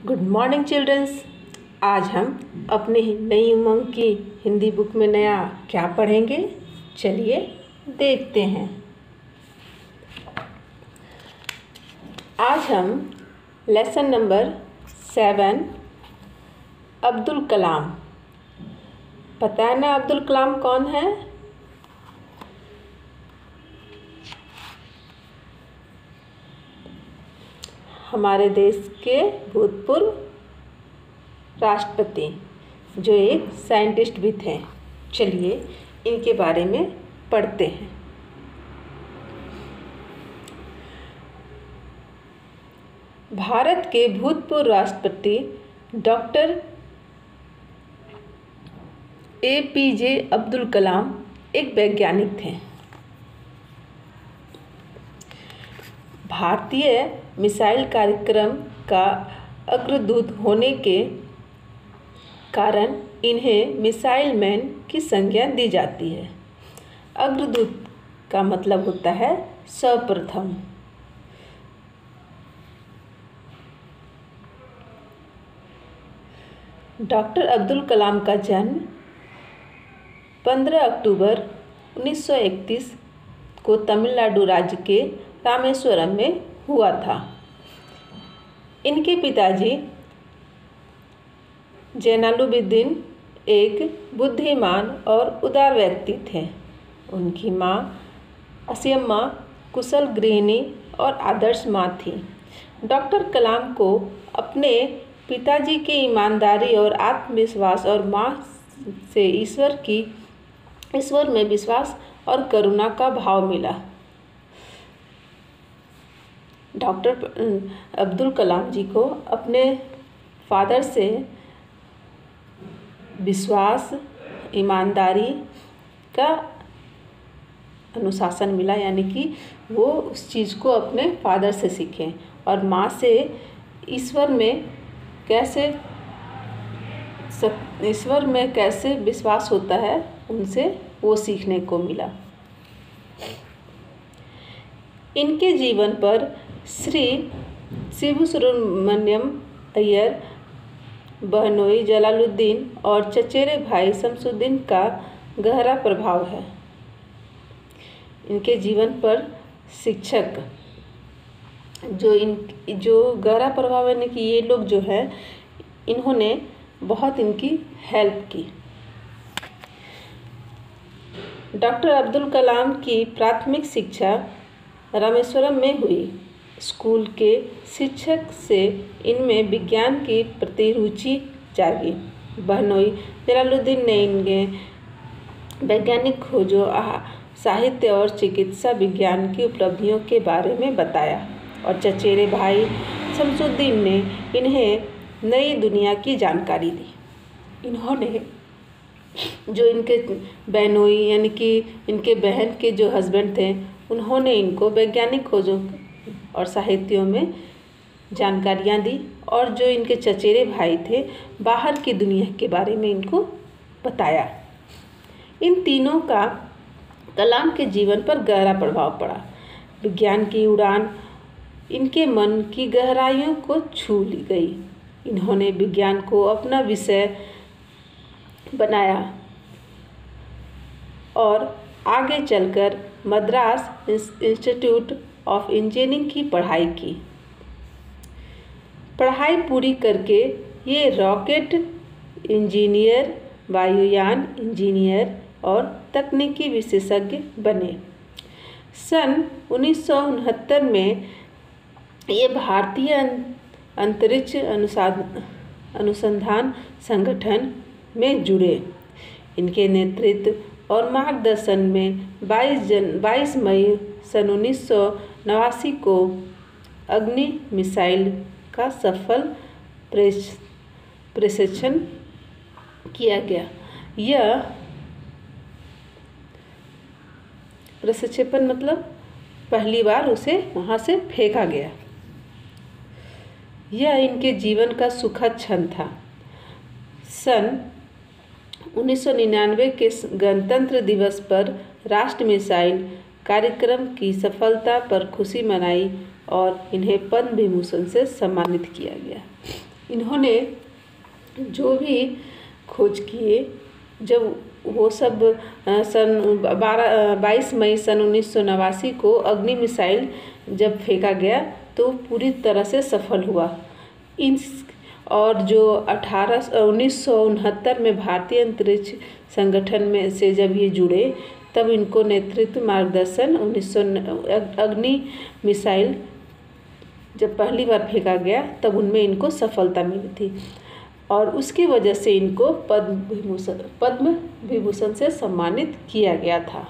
Good morning children's. आज हम अपनी नई उमंग की हिंदी बुक में नया क्या पढ़ेंगे, चलिए देखते हैं। आज हम लेसन नंबर 7 अब्दुल कलाम। पता है ना अब्दुल कलाम कौन है? हमारे देश के भूतपूर्व राष्ट्रपति, जो एक साइंटिस्ट भी थे। चलिए इनके बारे में पढ़ते हैं। भारत के भूतपूर्व राष्ट्रपति डॉक्टर APJ अब्दुल कलाम एक वैज्ञानिक थे। भारतीय मिसाइल कार्यक्रम का अग्रदूत होने के कारण इन्हें मिसाइल मैन की संज्ञा दी जाती है। अग्रदूत का मतलब होता है सर्वप्रथम। डॉक्टर अब्दुल कलाम का जन्म 15 अक्टूबर 1931 को तमिलनाडु राज्य के रामेश्वरम में हुआ था। इनके पिताजी जैनुलाब्दीन एक बुद्धिमान और उदार व्यक्ति थे। उनकी माँ असियम्मा कुशल गृहिणी और आदर्श माँ थी। डॉक्टर कलाम को अपने पिताजी की ईमानदारी और आत्मविश्वास और माँ से ईश्वर में विश्वास और करुणा का भाव मिला। डॉक्टर अब्दुल कलाम जी को अपने फादर से विश्वास, ईमानदारी का अनुशासन मिला, यानी कि वो उस चीज़ को अपने फादर से सीखें, और माँ से ईश्वर में कैसे विश्वास होता है उनसे वो सीखने को मिला। इनके जीवन पर श्री शिबू सुब्रमण्यम अय्यर, बहनोई जलालुद्दीन और चचेरे भाई शमसुद्दीन का गहरा प्रभाव है। इनके जीवन पर शिक्षक जो गहरा प्रभाव है कि ये लोग जो है इन्होंने बहुत इनकी हेल्प की। डॉक्टर अब्दुल कलाम की प्राथमिक शिक्षा रामेश्वरम में हुई। स्कूल के शिक्षक से इनमें विज्ञान की प्रति रुचि जागी। बहनोई जलालुद्दीन ने इनके वैज्ञानिक खोजों, साहित्य और चिकित्सा विज्ञान की उपलब्धियों के बारे में बताया, और चचेरे भाई शमसुद्दीन ने इन्हें नई दुनिया की जानकारी दी। इन्होंने जो इनके बहनोई यानी कि इनके बहन के जो हस्बैंड थे, उन्होंने इनको वैज्ञानिक खोजों और साहित्यों में जानकारियाँ दी, और जो इनके चचेरे भाई थे बाहर की दुनिया के बारे में इनको बताया। इन तीनों का कलाम के जीवन पर गहरा प्रभाव पड़ा। विज्ञान की उड़ान इनके मन की गहराइयों को छू ली गई। इन्होंने विज्ञान को अपना विषय बनाया और आगे चलकर मद्रास इंस्टीट्यूट ऑफ इंजीनियरिंग की पढ़ाई की। पढ़ाई पूरी करके ये रॉकेट इंजीनियर, वायुयान इंजीनियर और तकनीकी विशेषज्ञ बने। सन 1969 में ये भारतीय अंतरिक्ष अनुसंधान संगठन में जुड़े। इनके नेतृत्व और मार्गदर्शन में 22 मई सन 1989 को अग्नि मिसाइल का सफल प्रक्षेपण किया गया। यह प्रक्षेपण मतलब पहली बार उसे वहाँ से फेंका गया। यह इनके जीवन का सुखद क्षण था। सन 1999 के गणतंत्र दिवस पर राष्ट्र मिसाइल कार्यक्रम की सफलता पर खुशी मनाई और इन्हें पद्म विभूषण से सम्मानित किया गया। इन्होंने जो भी खोज किए, जब वो सब सन 22 मई सन 1989 को अग्नि मिसाइल जब फेंका गया तो पूरी तरह से सफल हुआ। इन और जो 1969 में भारतीय अंतरिक्ष संगठन में से जब ये जुड़े, तब इनको नेतृत्व मार्गदर्शन अग्नि मिसाइल जब पहली बार फेंका गया तब उनमें इनको सफलता मिली थी और उसकी वजह से इनको पद्म विभूषण से सम्मानित किया गया था।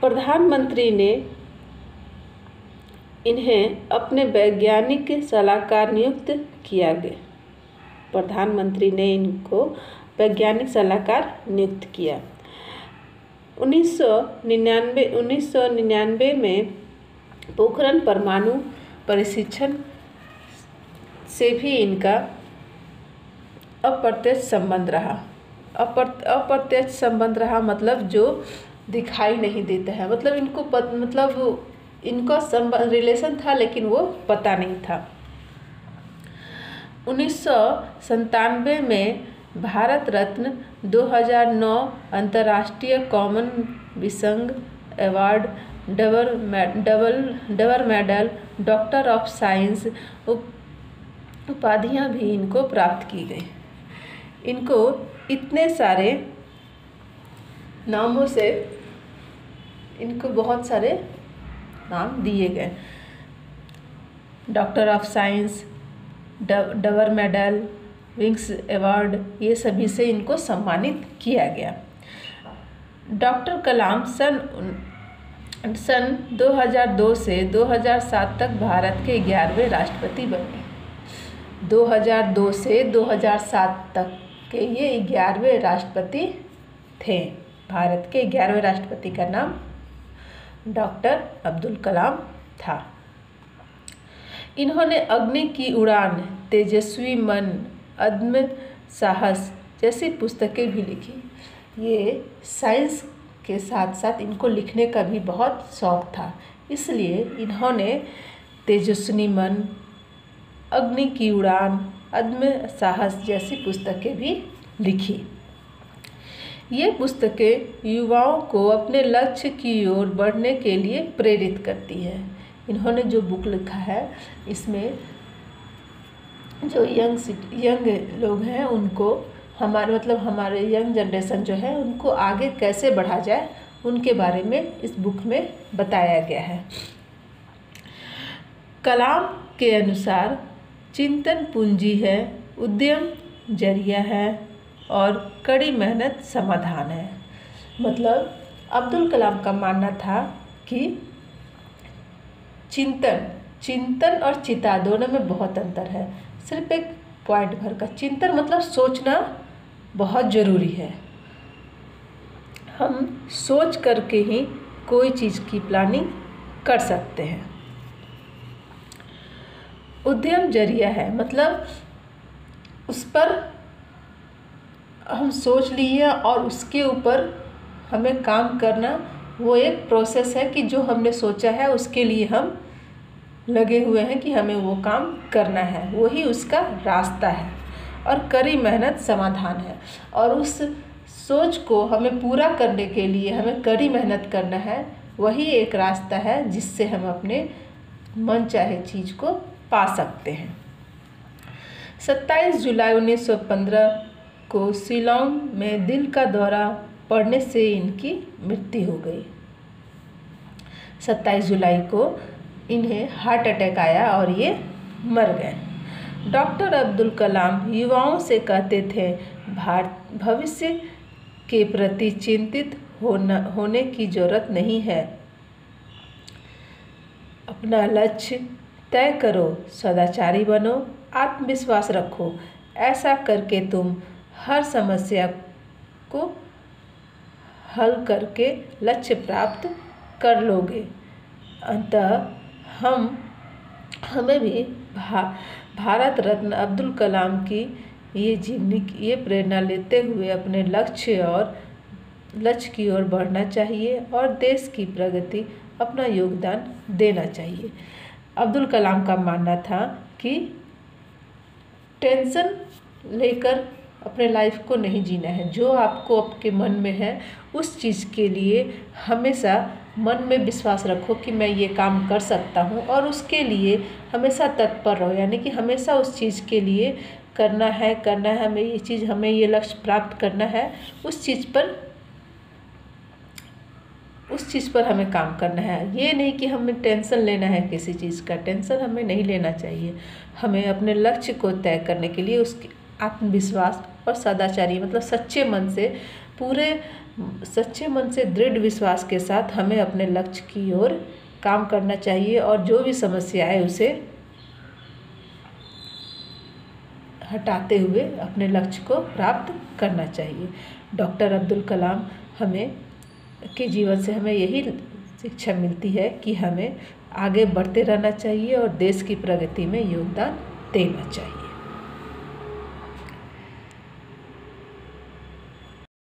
प्रधानमंत्री ने इन्हें अपने वैज्ञानिक सलाहकार नियुक्त किया गया। प्रधानमंत्री ने इनको वैज्ञानिक सलाहकार नियुक्त किया। 1999 में पोखरण परमाणु परीक्षण से भी इनका अप्रत्यक्ष संबंध रहा। अप्रत्यक्ष संबंध रहा मतलब जो दिखाई नहीं देता है, मतलब इनका संबंध रिलेशन था लेकिन वो पता नहीं था। 1997 में भारत रत्न, 2009 अंतर्राष्ट्रीय कॉमन विसंग award, double medal, doctor of science उपाधियां भी इनको प्राप्त की गई। इनको इतने सारे नामों से इनको बहुत सारे नाम दिए गए। Doctor of science, double medal, wings award, ये सभी से इनको सम्मानित किया गया। डॉक्टर कलाम सन 2002 से 2007 तक भारत के 11वें राष्ट्रपति बने। 2002 से 2007 तक के ये 11वें राष्ट्रपति थे। भारत के 11वें राष्ट्रपति का नाम डॉक्टर अब्दुल कलाम था। इन्होंने अग्नि की उड़ान, तेजस्वी मन, अदम्य साहस जैसी पुस्तकें भी लिखी। ये साइंस के साथ साथ इनको लिखने का भी बहुत शौक था, इसलिए इन्होंने तेजस्वी मन, अग्नि की उड़ान, अदम्य साहस जैसी पुस्तकें भी लिखी। ये पुस्तकें युवाओं को अपने लक्ष्य की ओर बढ़ने के लिए प्रेरित करती है। इन्होंने जो बुक लिखा है इसमें जो यंग लोग हैं उनको हमारे यंग जनरेशन जो है उनको आगे कैसे बढ़ा जाए उनके बारे में इस बुक में बताया गया है। कलाम के अनुसार चिंतन पूंजी है, उद्यम जरिया है और कड़ी मेहनत समाधान है। मतलब अब्दुल कलाम का मानना था कि चिंतन और चिता दोनों में बहुत अंतर है। सिर्फ एक पॉइंट भर का चिंतन मतलब सोचना बहुत ज़रूरी है। हम सोच करके ही कोई चीज़ की प्लानिंग कर सकते हैं। उद्यम जरिया है, मतलब उस पर हम सोच लिए और उसके ऊपर हमें काम करना, वो एक प्रोसेस है कि जो हमने सोचा है उसके लिए हम लगे हुए हैं कि हमें वो काम करना है, वही उसका रास्ता है। और कड़ी मेहनत समाधान है, और उस सोच को हमें पूरा करने के लिए हमें कड़ी मेहनत करना है, वही एक रास्ता है जिससे हम अपने मन चाहे चीज़ को पा सकते हैं। 27 जुलाई 1915 को शिलांग में दिल का दौरा पड़ने से इनकी मृत्यु हो गई। 27 जुलाई को इन्हें हार्ट अटैक आया और ये मर गए। डॉक्टर अब्दुल कलाम युवाओं से कहते थे, भविष्य के प्रति चिंतित होने की जरूरत नहीं है। अपना लक्ष्य तय करो, सदाचारी बनो, आत्मविश्वास रखो। ऐसा करके तुम हर समस्या को हल करके लक्ष्य प्राप्त कर लोगे। अतः हमें भी भारत रत्न अब्दुल कलाम की ये जीवनी की ये प्रेरणा लेते हुए अपने लक्ष्य की ओर बढ़ना चाहिए और देश की प्रगति अपना योगदान देना चाहिए। अब्दुल कलाम का मानना था कि टेंशन लेकर अपने लाइफ को नहीं जीना है। जो आपको आपके मन में है उस चीज़ के लिए हमेशा मन में विश्वास रखो कि मैं ये काम कर सकता हूँ, और उसके लिए हमेशा तत्पर रहो। यानी कि हमेशा उस चीज़ के लिए करना है, हमें ये चीज़, हमें ये लक्ष्य प्राप्त करना है, उस चीज़ पर हमें काम करना है। ये नहीं कि हमें टेंशन लेना है किसी चीज़ का, टेंशन हमें नहीं लेना चाहिए। हमें अपने लक्ष्य को तय करने के लिए उसकी आत्मविश्वास और सदाचारी मतलब सच्चे मन से दृढ़ विश्वास के साथ हमें अपने लक्ष्य की ओर काम करना चाहिए, और जो भी समस्या है उसे हटाते हुए अपने लक्ष्य को प्राप्त करना चाहिए। डॉक्टर अब्दुल कलाम के जीवन से हमें यही शिक्षा मिलती है कि हमें आगे बढ़ते रहना चाहिए और देश की प्रगति में योगदान देना चाहिए।